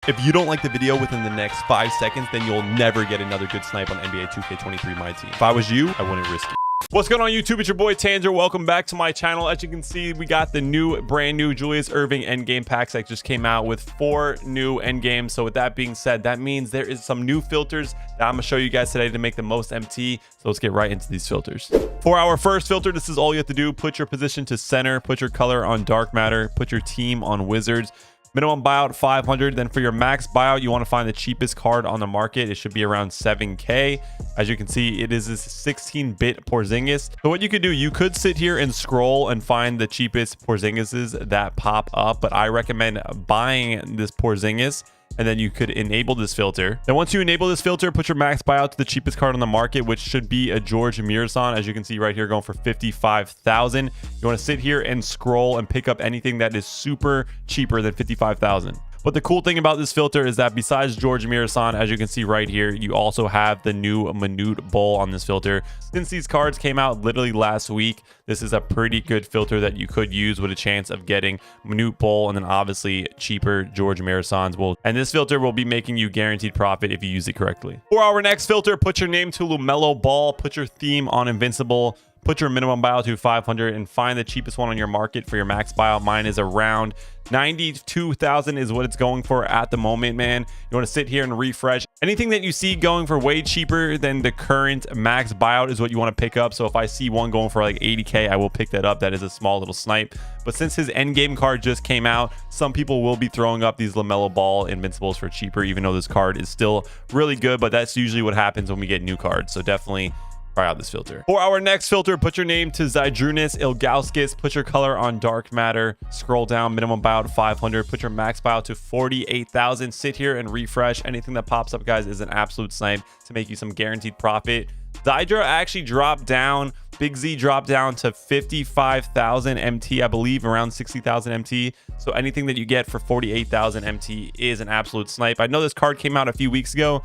If you don't like the video within the next 5 seconds, then you'll never get another good snipe on NBA 2K23 My Team. If I was you, I wouldn't risk it. What's going on YouTube? It's your boy Tanzer. Welcome back to my channel. As you can see, we got the brand new Julius Erving endgame packs that just came out with 4 new endgames. So with that being said, that means there is some new filters that I'm gonna show you guys today to make the most MT. So let's get right into these filters. For our first filter, this is all you have to do. Put your position to center, put your color on dark matter, put your team on wizards. Minimum buyout 500. Then for your max buyout, you want to find the cheapest card on the market. It should be around 7k. As you can see, it is this 16-bit Porzingis. So what you could do, you could sit here and scroll and find the cheapest Porzingises that pop up, but I recommend buying this Porzingis, and then you could enable this filter. Then once you enable this filter, put your max buyout to the cheapest card on the market, which should be a George Mirasan. As you can see right here, going for 55,000. You want to sit here and scroll and pick up anything that is super cheaper than 55,000. But the cool thing about this filter is that besides George Mirasan, as you can see right here, you also have the new Minute Bull on this filter. Since these cards came out literally last week, this is a pretty good filter that you could use with a chance of getting Minute Bull and then obviously cheaper George Mirasans. And this filter will be making you guaranteed profit if you use it correctly. For our next filter, put your name to LaMelo Ball, put your theme on Invincible, put your minimum buyout to 500 and find the cheapest one on your market for your max buyout. Mine is around 92,000 is what it's going for at the moment, man. You want to sit here and refresh. Anything that you see going for way cheaper than the current max buyout is what you want to pick up. So if I see one going for like 80k, I will pick that up. That is a small little snipe. But since his endgame card just came out, some people will be throwing up these LaMelo Ball Invincibles for cheaper, even though this card is still really good. But that's usually what happens when we get new cards. So definitely try out this filter. For our next filter, put your name to Zydrunas Ilgauskas, put your color on dark matter, scroll down, minimum buyout 500, put your max buyout to 48,000. Sit here and refresh. Anything that pops up, guys, is an absolute snipe to make you some guaranteed profit. Zydra actually dropped down. Big Z dropped down to 55,000 MT, I believe around 60,000 MT. So anything that you get for 48,000 MT is an absolute snipe. I know this card came out a few weeks ago,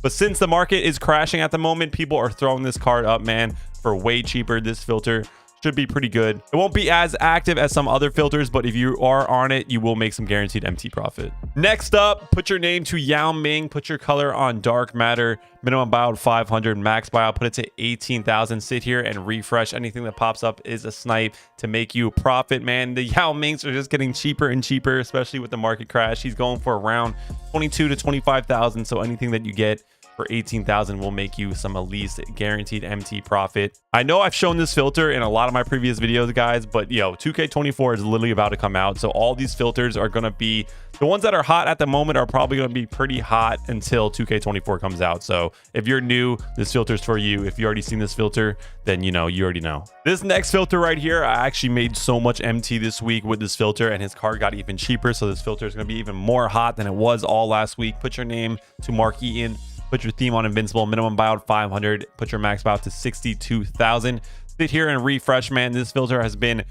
but since the market is crashing at the moment, people are throwing this card up, man, for way cheaper. This filter should be pretty good. It won't be as active as some other filters, but if you are on it, you will make some guaranteed MT profit. Next up, put your name to Yao Ming, put your color on dark matter, minimum buyout 500, max buyout, put it to 18,000. Sit here and refresh. Anything that pops up is a snipe to make you profit, man. The Yao Mings are just getting cheaper and cheaper, especially with the market crash. He's going for around 22 to 25,000. So anything that you get for 18,000 will make you some at least guaranteed MT profit. I know I've shown this filter in a lot of my previous videos, guys, but yo, 2K24 is literally about to come out. So all these filters are going to be, the ones that are hot at the moment are probably going to be pretty hot until 2K24 comes out. So if you're new, this filter's for you. If you already seen this filter, then you already know. This next filter right here, I actually made so much MT this week with this filter and his card got even cheaper. So this filter is going to be even more hot than it was all last week. Put your name to Marquee in. Put your theme on Invincible, minimum buyout 500, put your max buyout to 62,000. Sit here and refresh, man. This filter has been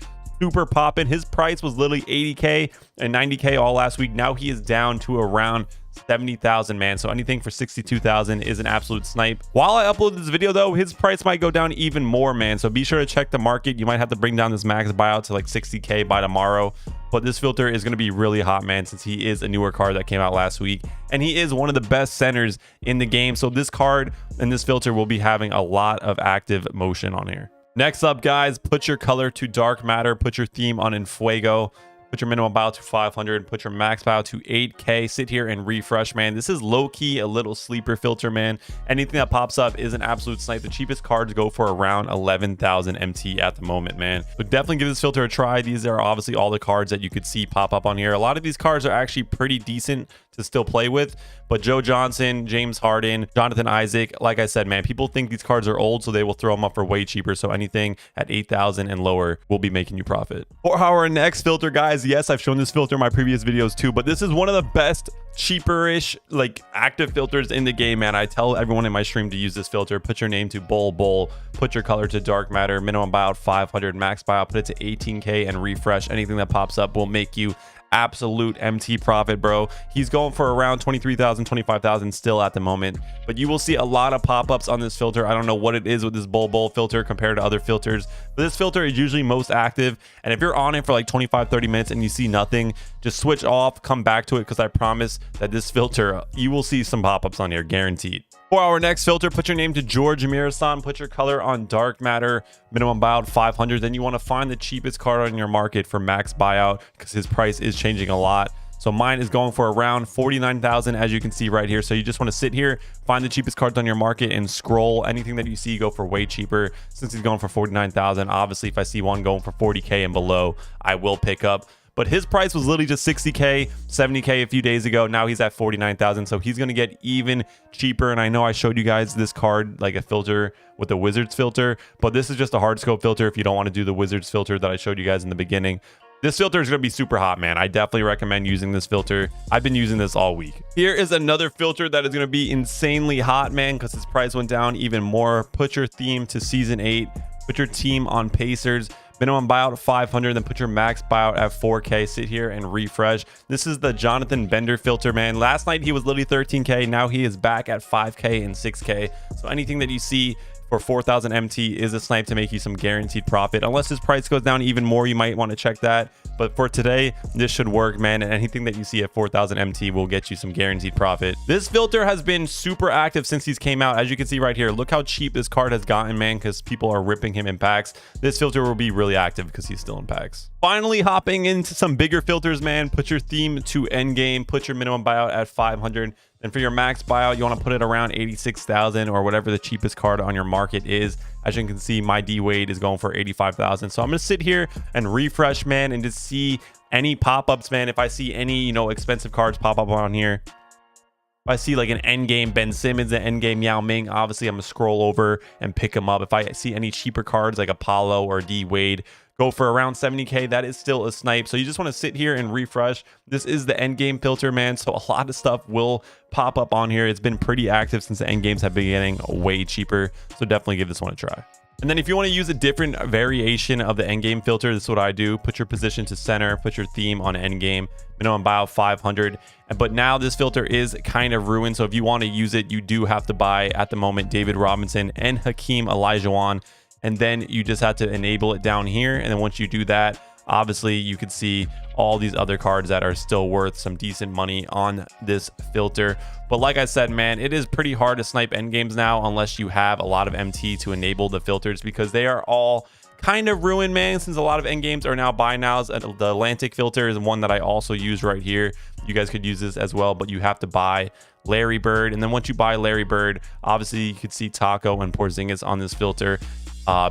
super popping. His price was literally 80k and 90k all last week. Now he is down to around 70,000, man. So anything for 62,000 is an absolute snipe. While I upload this video though, his price might go down even more, man. So be sure to check the market. You might have to bring down this max buyout to like 60k by tomorrow. But this filter is going to be really hot, man, since he is a newer card that came out last week. And he is one of the best centers in the game. So this card and this filter will be having a lot of active motion on here. Next up, guys, put your color to dark matter. Put your theme on Enfuego. Put your minimum buyout to 500, put your max buyout to 8k. Sit here and refresh, man. This is low-key a little sleeper filter, man. Anything that pops up is an absolute snipe. The cheapest cards go for around 11,000 MT at the moment, man. So definitely give this filter a try. These are obviously all the cards that you could see pop up on here. A lot of these cards are actually pretty decent to still play with, but Joe Johnson, James Harden, Jonathan Isaac, like I said, man, people think these cards are old, so they will throw them up for way cheaper. So anything at 8,000 and lower will be making you profit. For our next filter, guys, yes, I've shown this filter in my previous videos too, but this is one of the best cheaper-ish like active filters in the game, man. I tell everyone in my stream to use this filter. Put your name to Bull, put your color to dark matter, minimum buyout 500, max buyout, put it to 18k and refresh. Anything that pops up will make you absolute MT profit, bro. He's going for around 23,000, 25,000 still at the moment, but you will see a lot of pop-ups on this filter. I don't know what it is with this bull filter compared to other filters, but this filter is usually most active. And if you're on it for like 25-30 minutes and you see nothing, just switch off, come back to it, because I promise that this filter, you will see some pop-ups on here, guaranteed. For our next filter, put your name to George Mirasan, put your color on dark matter, minimum buyout 500. Then you want to find the cheapest card on your market for max buyout, because his price is changing a lot. So mine is going for around 49,000, as you can see right here. So you just want to sit here, find the cheapest cards on your market, and scroll. Anything that you see go for way cheaper. Since he's going for 49,000, obviously if I see one going for 40k and below, I will pick up. But his price was literally just 60k, 70k a few days ago. Now he's at 49,000, so he's going to get even cheaper. And I know I showed you guys this card, like a filter with the Wizards filter, but this is just a hard scope filter if you don't want to do the Wizards filter that I showed you guys in the beginning. This filter is going to be super hot, man. I definitely recommend using this filter. I've been using this all week. Here is another filter that is going to be insanely hot, man, because his price went down even more. Put your theme to season 8. Put your team on Pacers. Minimum buyout 500, then put your max buyout at 4k. Sit here and refresh. This is the Jonathan Bender filter, man. Last night he was literally 13k. Now he is back at 5k and 6k. So anything that you see for 4,000 MT is a snipe to make you some guaranteed profit. Unless his price goes down even more, you might want to check that. But for today, this should work, man. And anything that you see at 4,000 MT will get you some guaranteed profit. This filter has been super active since he's came out. As you can see right here, look how cheap this card has gotten, man, because people are ripping him in packs. This filter will be really active because he's still in packs. Finally, hopping into some bigger filters, man. Put your theme to endgame. Put your minimum buyout at 500. And for your max buyout, you want to put it around 86,000 or whatever the cheapest card on your market is. As you can see, my D Wade is going for 85,000. So I'm going to sit here and refresh, man, and just see any pop-ups, man. If I see any, you know, expensive cards pop up on here, if I see like an endgame Ben Simmons, an endgame Yao Ming, obviously I'm going to scroll over and pick them up. If I see any cheaper cards like Apollo or D Wade, go for around 70k, that is still a snipe. So you just want to sit here and refresh. This is the end game filter, man, so a lot of stuff will pop up on here. It's been pretty active since the end games have been getting way cheaper, so definitely give this one a try. And then if you want to use a different variation of the end game filter, this is what I do. Put your position to center, put your theme on end game, minimum buyout 500. But now this filter is kind of ruined, so if you want to use it, you do have to buy at the moment David Robinson and Hakeem Olajuwon. And then you just have to enable it down here. And then once you do that, obviously you can see all these other cards that are still worth some decent money on this filter. But like I said, man, it is pretty hard to snipe end games now unless you have a lot of MT to enable the filters, because they are all kind of ruined, man, since a lot of end games are now buy nows. The Atlantic filter is one that I also use right here. You guys could use this as well, but you have to buy Larry Bird. And then once you buy Larry Bird, obviously you could see Taco and Porzingis on this filter.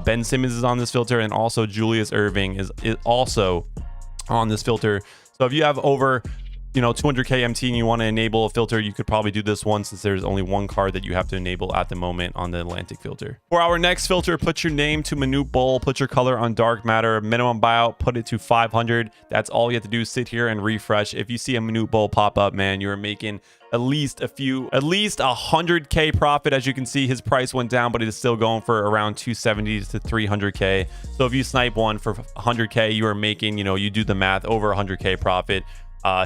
Ben Simmons is on this filter, and also Julius Erving is also on this filter. So if you have over, you know, 200k MT and you want to enable a filter, you could probably do this one, since there's only one card that you have to enable at the moment on the Atlantic filter. For our next filter, put your name to Manute Bol, put your color on dark matter, minimum buyout, put it to 500. That's all you have to do. Sit here and refresh. If you see a Manute Bol pop up, man, you're making at least 100k profit. As you can see, his price went down, but it is still going for around 270 to 300k. So if you snipe one for 100k, you are making, you know, you do the math, over 100k profit.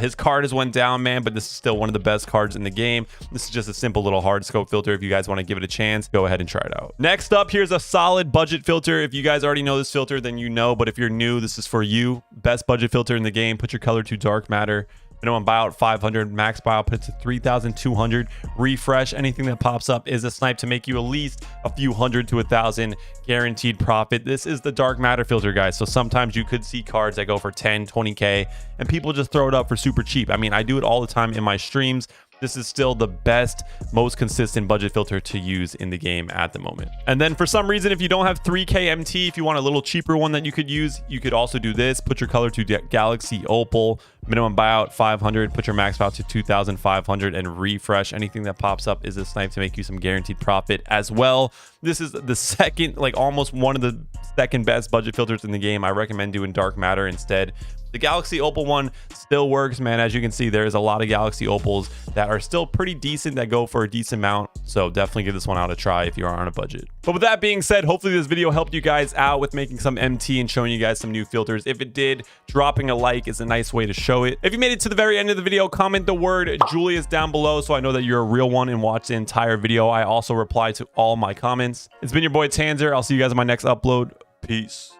His card has went down, man, but this is still one of the best cards in the game. This is just a simple little hard scope filter. If you guys want to give it a chance, go ahead and try it out. Next up, here's a solid budget filter. If you guys already know this filter, then you know, but if you're new, this is for you. Best budget filter in the game. Put your color to dark matter. Minimum buyout 500, max buyout put it to 3,200. Refresh. Anything that pops up is a snipe to make you at least a few hundred to 1,000 guaranteed profit. This is the dark matter filter, guys. So sometimes you could see cards that go for 10, 20k, and people just throw it up for super cheap. I mean, I do it all the time in my streams. This is still the best, most consistent budget filter to use in the game at the moment. And then for some reason, if you don't have 3k MT, if you want a little cheaper one that you could use, you could also do this. Put your color to Galaxy Opal, minimum buyout 500, put your max buyout to 2,500 and refresh. Anything that pops up is a snipe to make you some guaranteed profit as well. This is the second, like almost one of the second best budget filters in the game. I recommend doing dark matter instead. The Galaxy Opal one still works, man. As you can see, there's a lot of Galaxy Opals that are still pretty decent, that go for a decent amount. So definitely give this one out a try if you are on a budget. But with that being said, hopefully this video helped you guys out with making some MT and showing you guys some new filters. If it did, dropping a like is a nice way to show it. If you made it to the very end of the video, comment the word Julius down below so I know that you're a real one and watch the entire video. I also reply to all my comments. It's been your boy Tanzer. I'll see you guys in my next upload. Peace.